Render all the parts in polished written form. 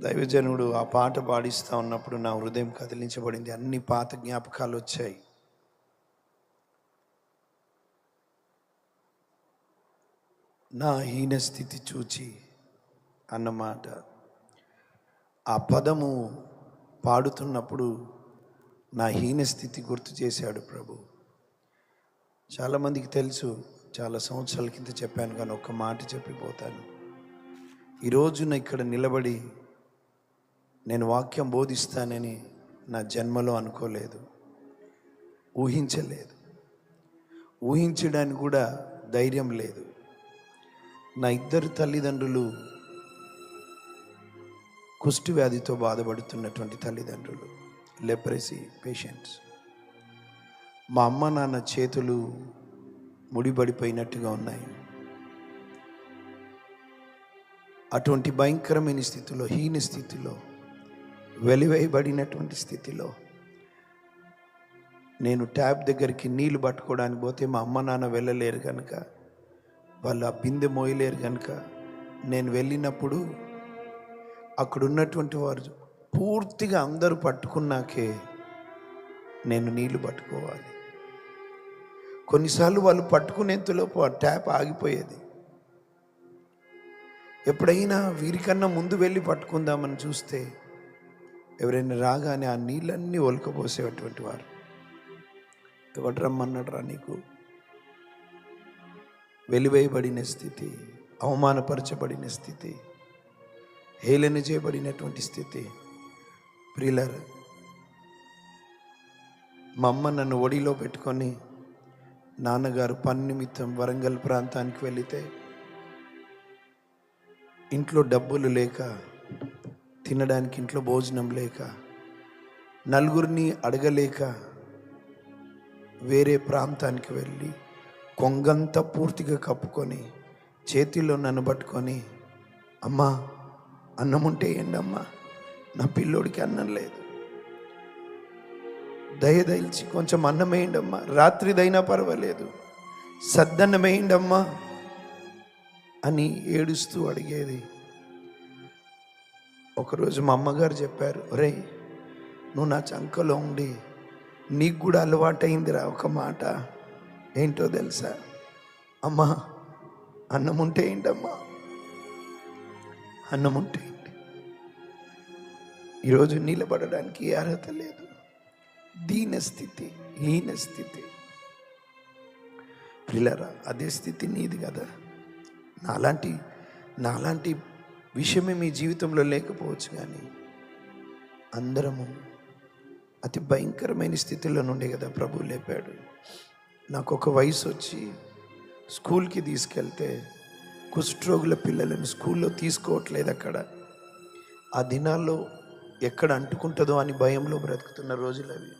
దైవజనుడు ఆ పాట పాడిస్తూ ఉన్నప్పుడు నా హృదయం కదిలించబడింది. అన్ని పాత జ్ఞాపకాలు వచ్చాయి. నా హీన స్థితి చూచి అన్నమాట. ఆ పదము పాడుతున్నప్పుడు నా హీన స్థితి గుర్తు చేశాడు ప్రభు. చాలామందికి తెలుసు, చాలా సంవత్సరాల కింద చెప్పాను, కానీ ఒక్క మాట చెప్పిపోతాను. ఈరోజున ఇక్కడ నిలబడి నేను వాక్యం బోధిస్తానని నా జన్మలో అనుకోలేదు, ఊహించలేదు, ఊహించడానికి కూడా ధైర్యం లేదు. నా ఇద్దరు తల్లిదండ్రులు కుష్టి వ్యాధితో బాధపడుతున్నటువంటి తల్లిదండ్రులు, లెప్రసీ పేషెంట్స్. మా అమ్మ నాన్న చేతులు ముడిపడిపోయినట్టుగా ఉన్నాయి. అటువంటి భయంకరమైన స్థితిలో, హీన స్థితిలో, వెలివేయబడినటువంటి స్థితిలో నేను ట్యాప్ దగ్గరికి నీళ్లు పట్టుకోవడానికి పోతే మా అమ్మ నాన్న వెళ్ళలేరు కనుక, వాళ్ళు ఆ బిందె మోయలేరు కనుక, నేను వెళ్ళినప్పుడు అక్కడ ఉన్నటువంటి వారు పూర్తిగా అందరూ పట్టుకున్నాకే నేను నీళ్లు పట్టుకోవాలి. కొన్నిసార్లు వాళ్ళు పట్టుకునేంతలోపు ఆ ట్యాప్ ఆగిపోయేది. ఎప్పుడైనా వీరికన్నా ముందు వెళ్ళి పట్టుకుందామని చూస్తే ఎవరైనా రాగానే ఆ నీళ్ళన్నీ ఒలకపోసేటువంటి వారు. ఎవరు రమ్మన్నాడు రా నీకు? వెలివేయబడిన స్థితి, అవమానపరచబడిన స్థితి, హేళన చేయబడినటువంటి స్థితి. ప్రియులారా, మా అమ్మ నన్ను ఒడిలో పెట్టుకొని నాన్నగారు పని నిమిత్తం వరంగల్ ప్రాంతానికి వెళితే ఇంట్లో డబ్బులు లేక, తినడానికి ఇంట్లో భోజనం లేక, నలుగురిని అడగలేక వేరే ప్రాంతానికి వెళ్ళి కొంగంతా పూర్తిగా కప్పుకొని చేతిలో నన్ను పట్టుకొని, అమ్మా అన్నం ఉంటే ఏంటమ్మా, నా పిల్లోడికి అన్నం లేదు, దయదలిచి కొంచెం అన్నం వేయండమ్మా, రాత్రిదైనా పర్వాలేదు, సద్దన్నం వేయండమ్మా అని ఏడుస్తూ అడిగేది. ఒకరోజు మా అమ్మగారు చెప్పారు, ఒరే నువ్వు నా చంకలో ఉండి నీకు కూడా అలవాటైందిరా ఒక మాట. ఏంటో తెలుసా? అమ్మా అన్నం ఉంటే ఏంటమ్మా, అన్నం ఉంటే ఏంటి. ఈరోజు నిలబడడానికి అర్హత లేదు. దీన స్థితి, హీన స్థితి. ప్రియులారా, అదే స్థితి నీది కదా. నాలాంటి విషయమే మీ జీవితంలో లేకపోవచ్చు, కానీ అందరము అతి భయంకరమైన స్థితిలో నుండి కదా ప్రభు లేపాడు. నాకు ఒక వయసు వచ్చి స్కూల్కి తీసుకెళ్తే కుష్ఠరోగుల పిల్లలను స్కూల్లో తీసుకోవట్లేదు. అక్కడ ఆ దినాల్లో ఎక్కడ అంటుకుంటుందో అని భయంలో బ్రతుకుతున్న రోజులు అవి.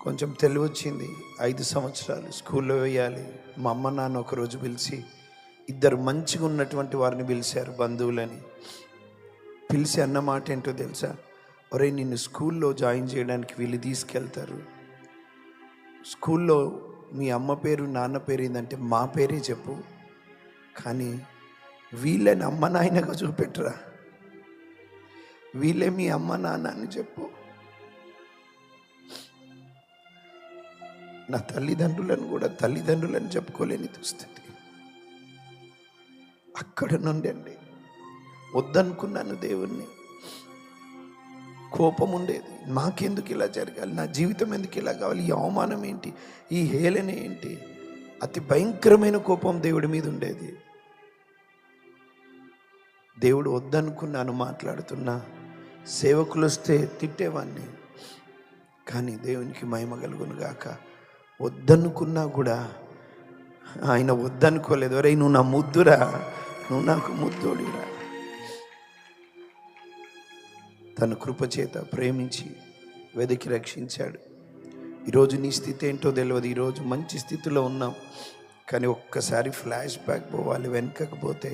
కొంచెం తెలివి వచ్చింది, 5 సంవత్సరాలు స్కూల్లో వేయాలి. మా అమ్మ నాన్న ఒకరోజు పిలిచి, ఇద్దరు మంచిగా ఉన్నటువంటి వారిని పిలిచారు, బంధువులని పిలిచి అన్నమాట ఏంటో తెలుసా? ఒరే నిన్ను స్కూల్లో జాయిన్ చేయడానికి వీళ్ళు తీసుకెళ్తారు, స్కూల్లో మీ అమ్మ పేరు నాన్న పేరు ఏంటంటే మా పేరే చెప్పు, కానీ వీళ్ళని అమ్మ నాయనగా చూపెట్టరా, వీళ్ళే మీ అమ్మ నాన్న అని చెప్పు. నా తల్లిదండ్రులను కూడా తల్లిదండ్రులని చెప్పుకోలేని దుస్థితి. అక్కడ నుండి అండి వద్దనుకున్నాను దేవుణ్ణి. కోపం ఉండేది, నాకెందుకు ఇలా జరగాలి, నా జీవితం ఎందుకు ఇలా కావాలి, ఈ అవమానం ఏంటి, ఈ హేళన ఏంటి. అతి భయంకరమైన కోపం దేవుడి మీద ఉండేది. దేవుడు వద్దనుకున్నాను మాట్లాడుతున్నా, సేవకులు వస్తే తిట్టేవాడిని, కానీ దేవునికి మహిమ కలుగును గాక. వద్దనుకున్నా కూడా ఆయన వద్దనుకోలేదు. ఒరేయ్ నువ్వు నా ముద్దురా, నువ్వు నాకు ముద్దోడిరా. తన కృపచేత ప్రేమించి వెతికి రక్షించాడు. ఈరోజు నీ స్థితి ఏంటో తెలియదు. ఈరోజు మంచి స్థితిలో ఉన్నాం, కానీ ఒక్కసారి ఫ్లాష్ బ్యాక్ పోవాలి, వెనకకు పోతే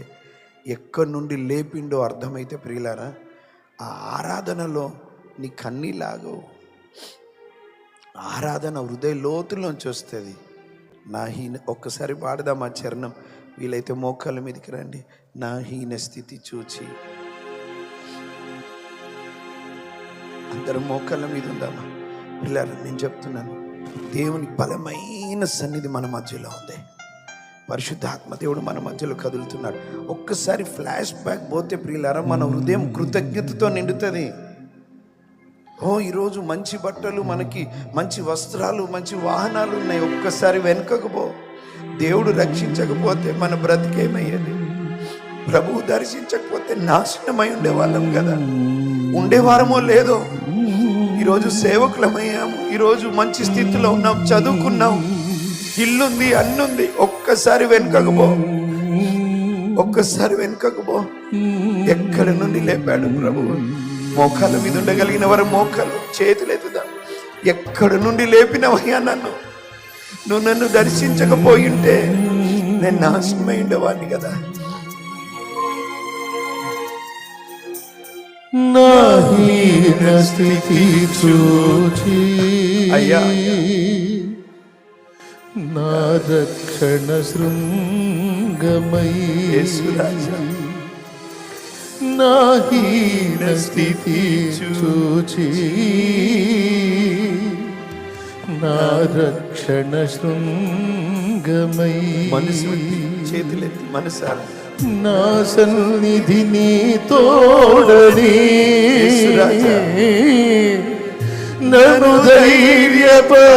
ఎక్కడి నుండి లేపిండో అర్థమైతే ప్రియులారా, ఆ ఆరాధనలో నీ కన్నీలాగవు. ఆరాధన హృదయ లోతులోంచి వస్తుంది. ఒక్కసారి పాడదాం ఆ చరణం. వీలైతే మోకాళ్ళ మీదకి రండి. నా హీన స్థితి చూచి అందరూ మోకాళ్ళ మీద ఉందామా? పిల్లలు, నేను చెప్తున్నాను, దేవుని బలమైన సన్నిధి మన మధ్యలో ఉంది. పరిశుద్ధాత్మ దేవుడు మన మధ్యలో కదులుతున్నాడు. ఒక్కసారి ఫ్లాష్ బ్యాక్ పోతే ప్రియులారా, మన హృదయం కృతజ్ఞతతో నిండుతుంది. ఈరోజు మంచి బట్టలు, మనకి మంచి వస్త్రాలు, మంచి వాహనాలు ఉన్నాయి. ఒక్కసారి వెనుకకు పో. దేవుడు రక్షించకపోతే మన బ్రతికేమయ్యేది? ప్రభువు దర్శించకపోతే నాశనమై ఉండేవాళ్ళం కదా. ఉండేవారమో లేదో. ఈరోజు సేవకులమయ్యాము, ఈరోజు మంచి స్థితిలో ఉన్నాం, చదువుకున్నాం, ఇల్లుంది, అన్నుంది. ఒక్కసారి వెనుకకు పో, ఒక్కసారి వెనుకకు పో. ఎక్కడి నుండి లేపాడు ప్రభువు? మోకాళ్ళ మీద ఉండగలిగిన వారు మోకాలు, చేతులు ఎత్తుదా. ఎక్కడి నుండి లేపినవయ్యా నన్ను? నువ్వు నన్ను దర్శించకపోయింటే నేను నాశనమై ఉండేవాడిని కదా. నా హీన స్థితి చూచి అయ్యా, నా రక్షణ శృంగమై, నా హీన స్థితి చూచి నా రక్షణ శృంగమై, మనసు చేతులెత్తి మనసారా నా సన్నిధిని తోడని నన్ను ధైర్యపరచిన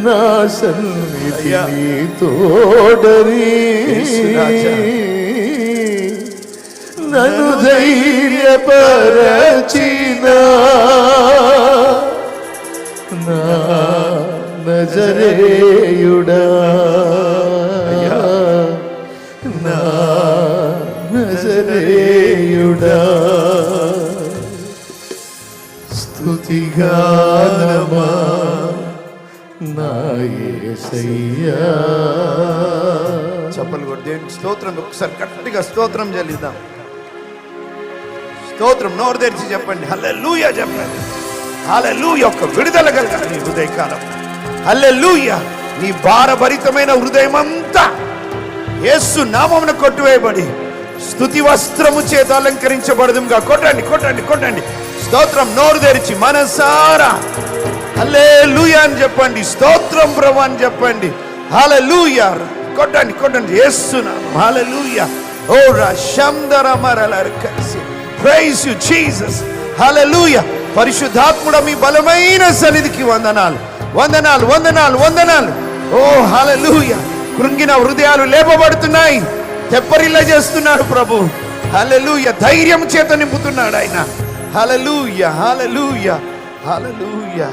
నా సన్నిధిని తోడని నన్ను ధైర్యపరచిన నా నజరేయుడా, నా నజరేయుడా, స్తుతిగానమా నా యేసయ్యా. చప్పలు కొట్టి దేవునికి స్తోత్రం. ఒకసారి గట్టిగా స్తోత్రం చెల్లిద్దాం. స్తోత్రం నోరు తెరిచి చెప్పండి. హల్లెలూయా చెప్పండి. హల్లెలూయా. ఒక విడుదల కలగాలి నీ హృదయకాలం. హల్లెలూయా. నీ భారభరితమైన హృదయం అంతా యేసు నామమున కొట్టివేయబడి స్తుతి వస్త్రము చేత అలంకరించబడదుగా. కొట్టండి, కొట్టండి, కొట్టండి. స్తోత్రం నోరు తెరిచి మనసారా హల్లెలూయా అని చెప్పండి. స్తోత్రం ప్రభు అని చెప్పండి. హల్లెలూయా. కొట్టండి, కొట్టండి. యేసు నామం. హల్లెలూయా. ఓ రషందర మరలర్కసి. Praise you Jesus. హల్లెలూయా. పరిశుద్ధాత్ముడా, మీ బలమైన సన్నిధికి వందనాలు, వందనాలు, వందనాలు, వందనాలు. ఓ హల్లెలూయా. కృంగిన హృదయాలు లేపబడుతున్నాయి. తెప్పరిల్ల చేస్తున్నాడు ప్రభు. హల్లెలూయా. ధైర్యం చేత నింపుతున్నాడు ఆయన. హల్లెలూయా, హల్లెలూయా, హల్లెలూయా.